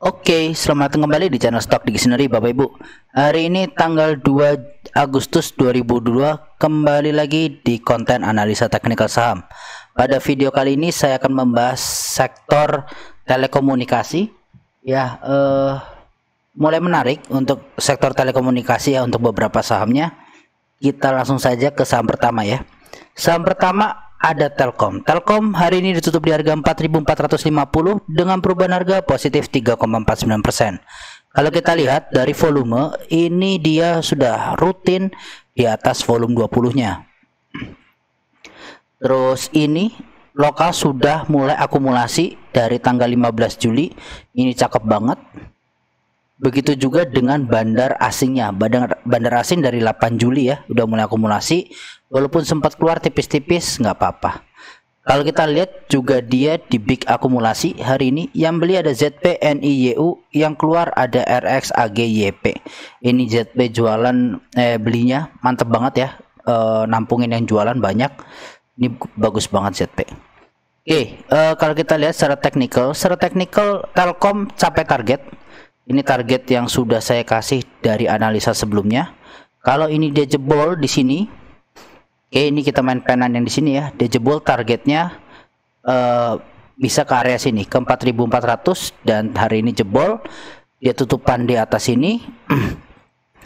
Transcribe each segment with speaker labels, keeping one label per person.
Speaker 1: Oke, selamat datang kembali di channel Stock Dictionary Bapak Ibu. Hari ini tanggal 2 Agustus 2002, kembali lagi di konten analisa teknikal saham. Pada video kali ini saya akan membahas sektor telekomunikasi. Ya, mulai menarik untuk sektor telekomunikasi ya, untuk beberapa sahamnya. Kita langsung saja ke saham pertama ya. Saham pertama ada Telkom. Telkom hari ini ditutup di harga 4.450 dengan perubahan harga positif 3,49%. Kalau kita lihat dari volume, ini dia sudah rutin di atas volume 20-nya. Terus ini lokal sudah mulai akumulasi dari tanggal 15 Juli. Ini cakep banget. Begitu juga dengan bandar asingnya. Bandar asing dari 8 Juli ya, udah mulai akumulasi. Walaupun sempat keluar tipis-tipis, nggak apa-apa. Kalau kita lihat juga dia di big akumulasi hari ini. Yang beli ada ZP, NIYU, yang keluar ada RX, AG, YP. Ini ZP jualan, belinya mantep banget ya. Nampungin yang jualan banyak. Ini bagus banget ZP. Oke, kalau kita lihat secara teknikal Telkom capai target. Ini target yang sudah saya kasih dari analisa sebelumnya. Kalau ini dia jebol di sini. Oke, ini kita main penan yang di sini ya. Dia jebol targetnya bisa ke area sini ke 4.400 dan hari ini jebol. Dia tutupan di atas ini.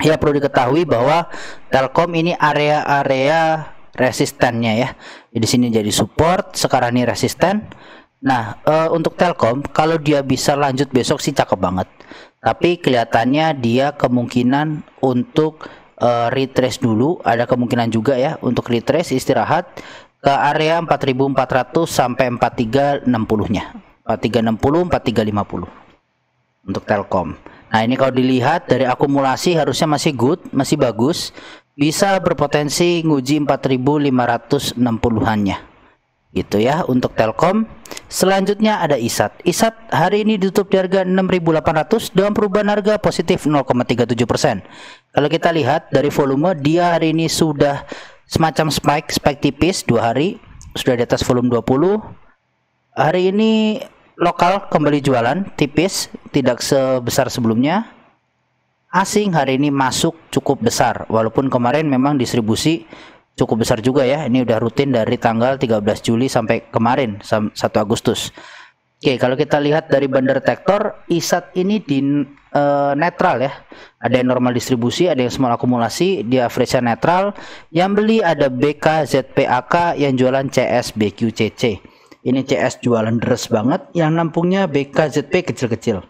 Speaker 1: Ya, perlu diketahui bahwa Telkom ini area-area resistennya ya. Di sini jadi support, sekarang ini resisten. Nah, untuk Telkom kalau dia bisa lanjut besok sih cakep banget. Tapi kelihatannya dia kemungkinan untuk retrace dulu, ada kemungkinan juga ya untuk retrace, istirahat ke area 4.400 sampai 4.360-nya. 4.360, 4.350 untuk Telkom. Nah, ini kalau dilihat dari akumulasi harusnya masih good, masih bagus. Bisa berpotensi nguji 4.560-annya. Gitu ya untuk Telkom. Selanjutnya ada ISAT. ISAT hari ini ditutup di harga 6.800 dengan perubahan harga positif 0,37%. Kalau kita lihat dari volume, dia hari ini sudah semacam spike tipis 2 hari, sudah di atas volume 20. Hari ini lokal kembali jualan tipis, tidak sebesar sebelumnya. Asing hari ini masuk cukup besar, walaupun kemarin memang distribusi cukup besar juga ya. Ini udah rutin dari tanggal 13 Juli sampai kemarin 1 Agustus. Oke, kalau kita lihat dari bandar detektor, ISAT ini di netral ya. Ada yang normal distribusi, ada yang small akumulasi, di average netral. Yang beli ada BK, ZPAK, yang jualan CS, BQCC. Ini CS jualan deres banget, yang nampungnya BK, ZP kecil-kecil.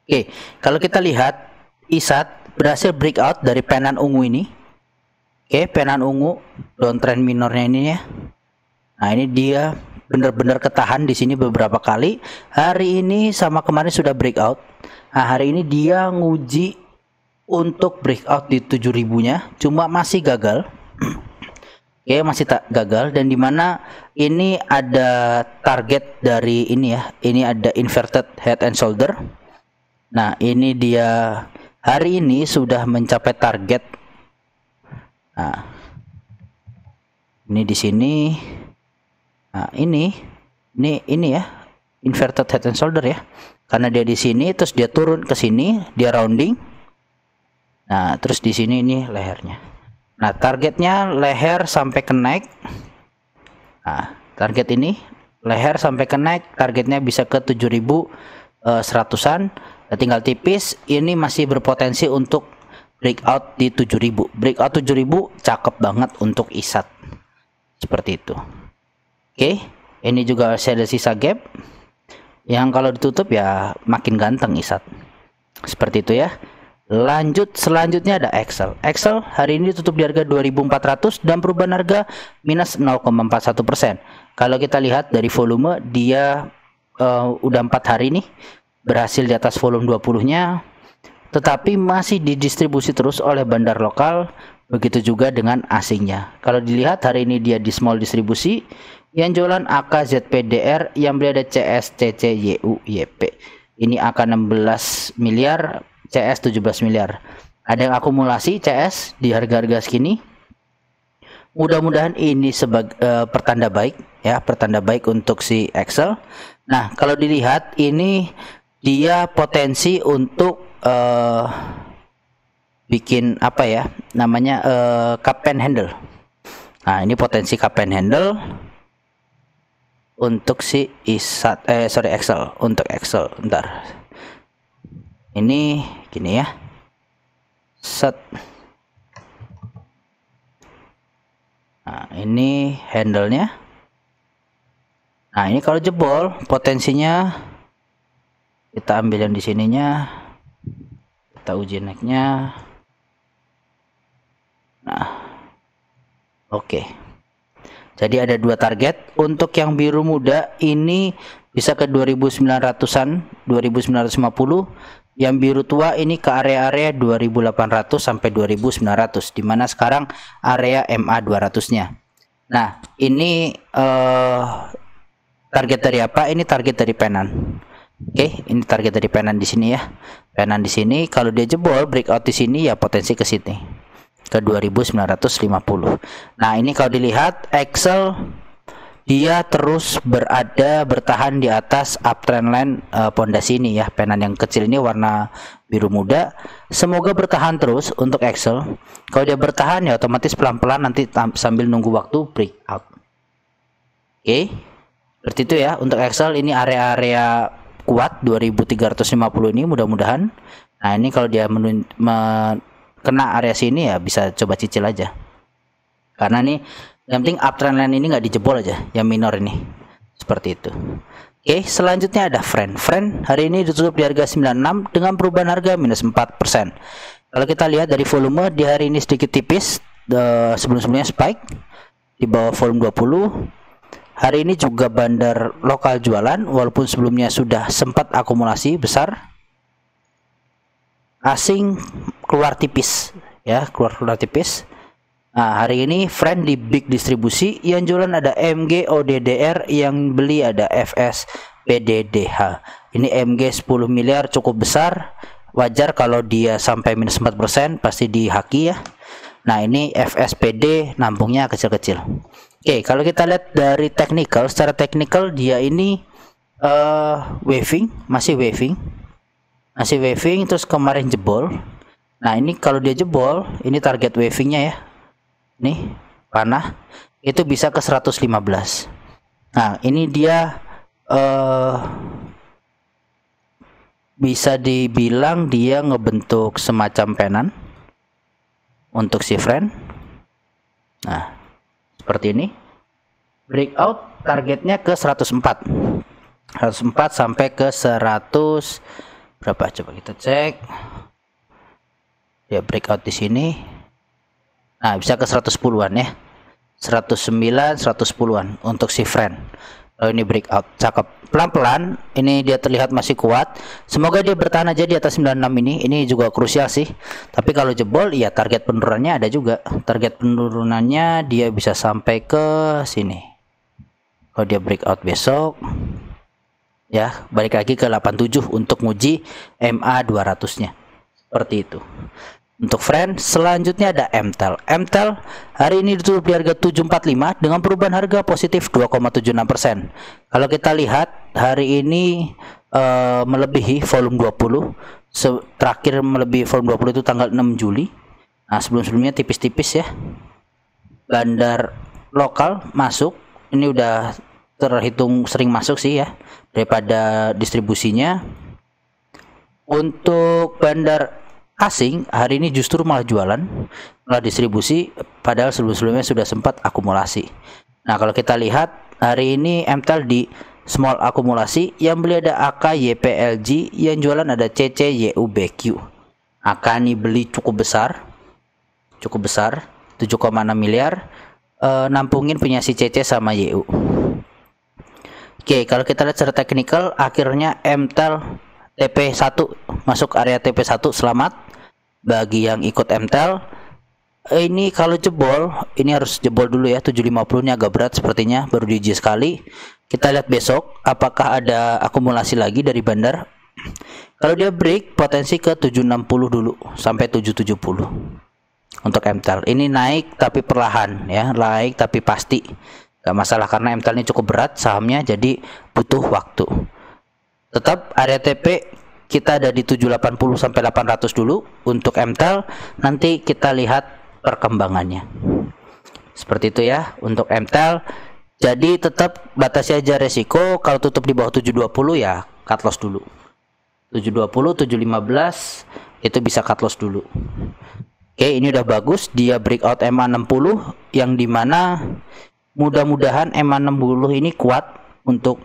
Speaker 1: Oke, kalau kita lihat ISAT berhasil breakout dari penan ungu ini. Oke, penan ungu downtrend minornya ini ya. Nah, ini dia benar-benar ketahan di sini beberapa kali. Hari ini sama kemarin sudah breakout. Nah, hari ini dia nguji untuk breakout di 7.000-nya, cuma masih gagal. Oke, masih tak gagal, dan dimana ini ada target dari ini ya. Ini ada inverted head and shoulder. Nah, ini dia hari ini sudah mencapai target. Nah, ini di sini. Nah, ini ya, inverted head and shoulder ya. Karena dia di sini, terus dia turun ke sini, dia rounding. Nah, terus di sini ini lehernya. Nah, targetnya leher sampai ke neck. Nah, target ini leher sampai ke neck, targetnya bisa ke 7.100-an. Nah, tinggal tipis. Ini masih berpotensi untuk breakout di 7.000. Breakout 7.000 cakep banget untuk ISAT. Seperti itu. Oke, ini juga masih ada sisa gap yang kalau ditutup ya makin ganteng ISAT. Seperti itu ya. Lanjut, selanjutnya ada Excel. Excel hari ini tutup di harga 2.400 dan perubahan harga minus 0,41%. Kalau kita lihat dari volume, dia udah 4 hari nih berhasil di atas volume 20-nya. Tetapi masih didistribusi terus oleh bandar lokal, begitu juga dengan asingnya. Kalau dilihat hari ini dia di small distribusi, yang jualan AK, ZPDR, yang beli ada CS, CC, YU, YP. Ini AK 16 miliar, CS 17 miliar. Ada yang akumulasi CS di harga-harga segini. Mudah-mudahan ini sebagai pertanda baik ya, pertanda baik untuk si Excel. Nah, kalau dilihat ini dia potensi untuk bikin apa ya namanya cup and handle. Nah ini potensi cup and handle untuk si ISAT Excel, untuk Excel. Bentar, ini gini ya, set. Nah ini handle-nya. Nah ini kalau jebol potensinya, kita ambil yang di sininya, kita uji naiknya. Nah oke, jadi ada dua target. Untuk yang biru muda ini bisa ke 2900-an, 2950. Yang biru tua ini ke area-area 2800 sampai 2900, dimana sekarang area MA 200-nya. Nah ini target dari apa? Ini target dari penan. Oke, ini target dari penan di sini ya. Penan di sini kalau dia jebol breakout di sini ya potensi ke sini, ke 2950. Nah, ini kalau dilihat Excel dia terus bertahan di atas uptrend line pondasi ini ya. Penan yang kecil ini warna biru muda. Semoga bertahan terus untuk Excel. Kalau dia bertahan ya otomatis pelan-pelan nanti sambil nunggu waktu breakout. Oke. Seperti itu ya untuk Excel. Ini area-area kuat 2350 ini mudah-mudahan. Nah ini kalau dia kena area sini ya bisa coba cicil aja, karena nih yang penting uptrend line ini nggak dijebol aja yang minor ini, seperti itu. Oke, selanjutnya ada Friend hari ini ditutup di harga 96 dengan perubahan harga minus 4%. Kalau kita lihat dari volume di hari ini sedikit tipis, sebelum-sebelumnya spike di bawah volume 20. Hari ini juga bandar lokal jualan, walaupun sebelumnya sudah sempat akumulasi besar. Asing keluar tipis ya, keluar tipis. Nah hari ini Friend di big distribusi, yang jualan ada MG ODDR, yang beli ada FS PDDH. Ini MG 10 miliar cukup besar, wajar kalau dia sampai minus 4%, pasti dihaki ya. Nah ini FSPD nampungnya kecil-kecil. Oke, kalau kita lihat dari technical, secara technical dia ini waving, masih waving, terus kemarin jebol. Nah ini kalau dia jebol, ini target wavingnya ya, nih panah itu bisa ke 115. Nah ini dia bisa dibilang dia ngebentuk semacam penan untuk si Friend. Nah seperti ini, breakout targetnya ke 104 sampai ke 100 berapa, coba kita cek ya, breakout di sini. Nah bisa ke 110-an ya, 109 110-an untuk si Friend. Oh ini breakout cakep, pelan-pelan ini dia terlihat masih kuat. Semoga dia bertahan aja di atas 96 ini juga krusial sih. Tapi kalau jebol ya target penurunannya ada juga. Target penurunannya dia bisa sampai ke sini. Kalau dia breakout besok ya balik lagi ke 87 untuk nguji MA 200-nya. Seperti itu. Untuk Friend selanjutnya ada MTEL. MTEL hari ini ditutup di harga 745 dengan perubahan harga positif 2,76%. Kalau kita lihat hari ini melebihi volume 20. Terakhir melebihi volume 20 itu tanggal 6 Juli. Nah sebelum-sebelumnya tipis-tipis ya. Bandar lokal masuk, ini udah terhitung sering masuk sih ya daripada distribusinya. Untuk bandar asing hari ini justru malah jualan, malah distribusi, padahal sebelum-sebelumnya sudah sempat akumulasi. Nah kalau kita lihat hari ini MTEL di small akumulasi, yang beli ada AK YPLG, yang jualan ada CC YUBQ. AK ini beli cukup besar 7,6 miliar, nampungin punya si CC sama YU. Oke, kalau kita lihat secara teknikal, akhirnya MTEL TP1 masuk area TP1. Selamat bagi yang ikut MTEL. Ini kalau jebol, ini harus jebol dulu ya. 750 ini agak berat sepertinya, baru diuji sekali. Kita lihat besok apakah ada akumulasi lagi dari bandar. Kalau dia break, potensi ke 760 dulu sampai 770 untuk MTEL. Ini naik tapi perlahan ya, naik tapi pasti, gak masalah karena MTEL ini cukup berat sahamnya, jadi butuh waktu. Tetap area TP kita ada di 780 sampai 800 dulu. Untuk MTEL nanti kita lihat perkembangannya. Seperti itu ya untuk MTEL. Jadi tetap batasi aja resiko, kalau tutup di bawah 720 ya cut loss dulu. 720, 715 itu bisa cut loss dulu. Oke, ini udah bagus, dia breakout MA60 yang dimana mudah-mudahan MA60 ini kuat untuk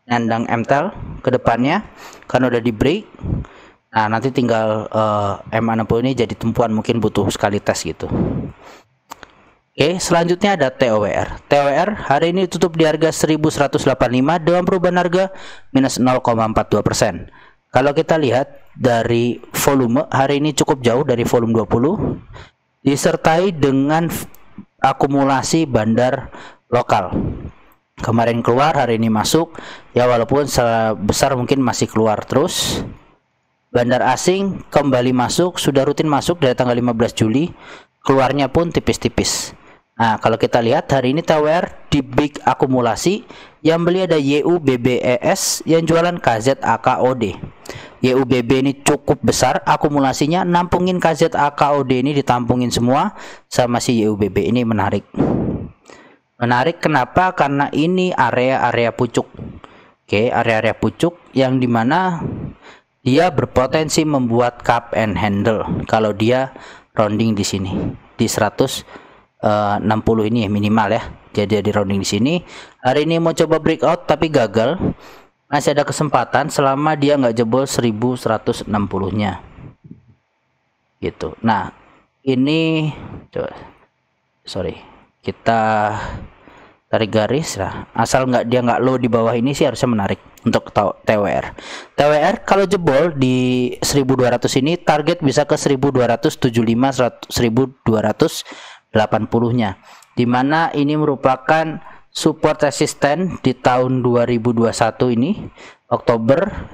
Speaker 1: nandang MTEL ke depannya karena udah di break. Nah, nanti tinggal MA60 ini jadi tumpuan, mungkin butuh sekali tes gitu. Oke, selanjutnya ada TOWR. TOWR hari ini tutup di harga 1185 dengan perubahan harga minus 0,42%. Kalau kita lihat dari volume, hari ini cukup jauh dari volume 20, disertai dengan akumulasi bandar lokal. Kemarin keluar, hari ini masuk, ya walaupun sebesar mungkin masih keluar terus. Bandar asing kembali masuk, sudah rutin masuk dari tanggal 15 Juli, keluarnya pun tipis-tipis. Nah, kalau kita lihat hari ini TOWR di big akumulasi, yang beli ada YUBBES, yang jualan KZAKOD. YUBB ini cukup besar akumulasinya, nampungin KZAKOD ini ditampungin semua sama si YUBB ini. Menarik. Menarik kenapa? Karena ini area-area pucuk. Oke, area-area pucuk yang dimana dia berpotensi membuat cup and handle kalau dia rounding di sini di 160 ini minimal ya. Jadi di rounding di sini. Hari ini mau coba breakout tapi gagal. Masih ada kesempatan selama dia nggak jebol 1160-nya. Gitu. Nah, ini coba, sorry, kita tarik garis lah. Asal dia nggak low di bawah ini sih harusnya menarik untuk TOWR. TOWR kalau jebol di 1200 ini target bisa ke 1275 1280-nya. Dimana ini merupakan support resisten di tahun 2021 ini, Oktober,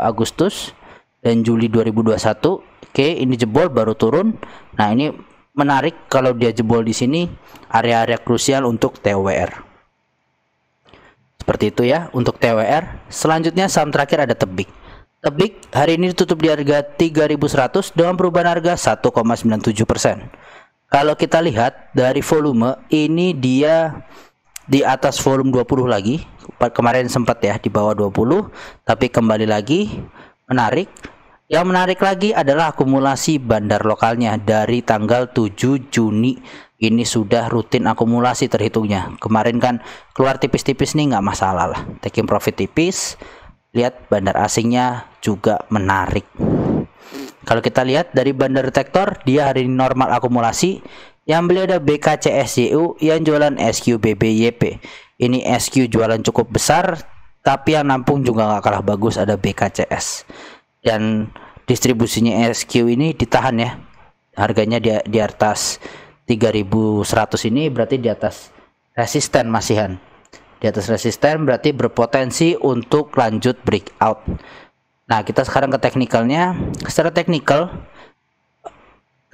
Speaker 1: Agustus dan Juli 2021. Oke, ini jebol baru turun. Nah, ini menarik kalau dia jebol di sini, area-area krusial untuk TOWR. Seperti itu ya untuk TOWR. Selanjutnya saham terakhir ada Tebik. Tebik hari ini ditutup di harga 3.100 dengan perubahan harga 1,97%. Kalau kita lihat dari volume, ini dia di atas volume 20 lagi. Kemarin sempat ya di bawah 20, tapi kembali lagi menarik. Yang menarik lagi adalah akumulasi bandar lokalnya dari tanggal 7 Juni. Ini sudah rutin akumulasi terhitungnya. Kemarin kan keluar tipis-tipis nih, nggak masalah lah. Taking profit tipis. Lihat bandar asingnya juga menarik. Kalau kita lihat dari bandar detektor, dia hari ini normal akumulasi. Yang beli ada BKCSYU, yang jualan SQBBYP. Ini SQ jualan cukup besar, tapi yang nampung juga nggak kalah bagus, ada BKCS. Dan distribusinya SQ ini ditahan ya. Harganya di atas 3.100 ini berarti di atas resisten masihan. Di atas resisten berarti berpotensi untuk lanjut breakout. Nah, kita sekarang ke teknikalnya. Secara teknikal,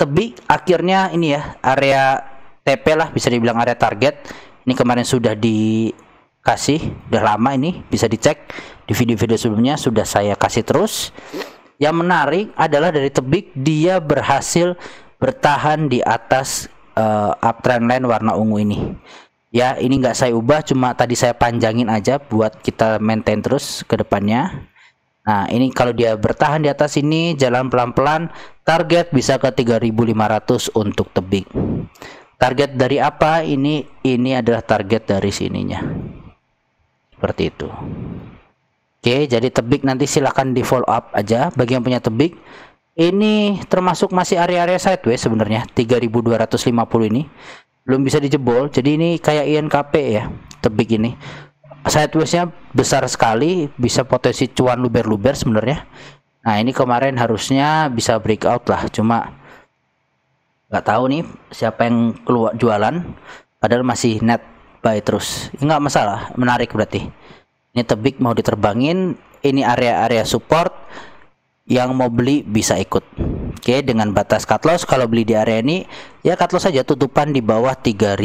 Speaker 1: Tebik akhirnya ini ya, area TP lah, bisa dibilang area target. Ini kemarin sudah dikasih, udah lama ini, bisa dicek di video-video sebelumnya sudah saya kasih terus. Yang menarik adalah dari Tebik, dia berhasil bertahan di atas uptrend line warna ungu ini. Ya, ini nggak saya ubah, cuma tadi saya panjangin aja buat kita maintain terus ke depannya. Nah, ini kalau dia bertahan di atas ini, jalan pelan-pelan, target bisa ke 3.500 untuk Tebik. Target dari apa? Ini adalah target dari sininya. Seperti itu. Oke, jadi Tebik nanti silahkan di follow up aja bagi yang punya Tebik. Ini termasuk masih area-area sideways sebenarnya, 3.250 ini. Belum bisa dijebol, jadi ini kayak INKP ya, Tebik ini. Sidewaysnya besar sekali, bisa potensi cuan luber-luber sebenarnya. Nah, ini kemarin harusnya bisa breakout lah, cuma nggak tahu nih siapa yang keluar jualan, padahal masih net buy terus. Nggak masalah, menarik berarti. Ini Tebik mau diterbangin, ini area-area support, yang mau beli bisa ikut. Oke, dengan batas cut loss, kalau beli di area ini ya cut loss saja, tutupan di bawah 3.000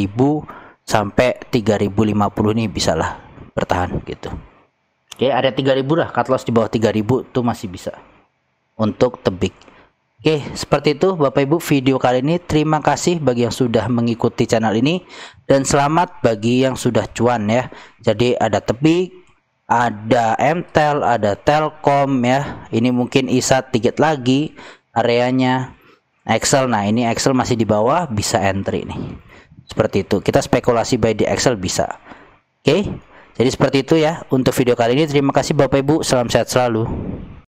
Speaker 1: sampai 3.050 ini bisalah bertahan gitu. Oke, ada 3000 lah, cut loss di bawah 3000 tuh masih bisa untuk tebik. Oke, seperti itu Bapak Ibu video kali ini. Terima kasih bagi yang sudah mengikuti channel ini dan selamat bagi yang sudah cuan ya. Jadi ada tebik, ada MTEL, ada Telkom ya. Ini mungkin ISAT dikit lagi areanya. Excel, nah ini Excel masih di bawah, bisa entry nih. Seperti itu. Kita spekulasi buy di Excel bisa. Oke. Jadi seperti itu ya untuk video kali ini. Terima kasih Bapak Ibu, salam sehat selalu.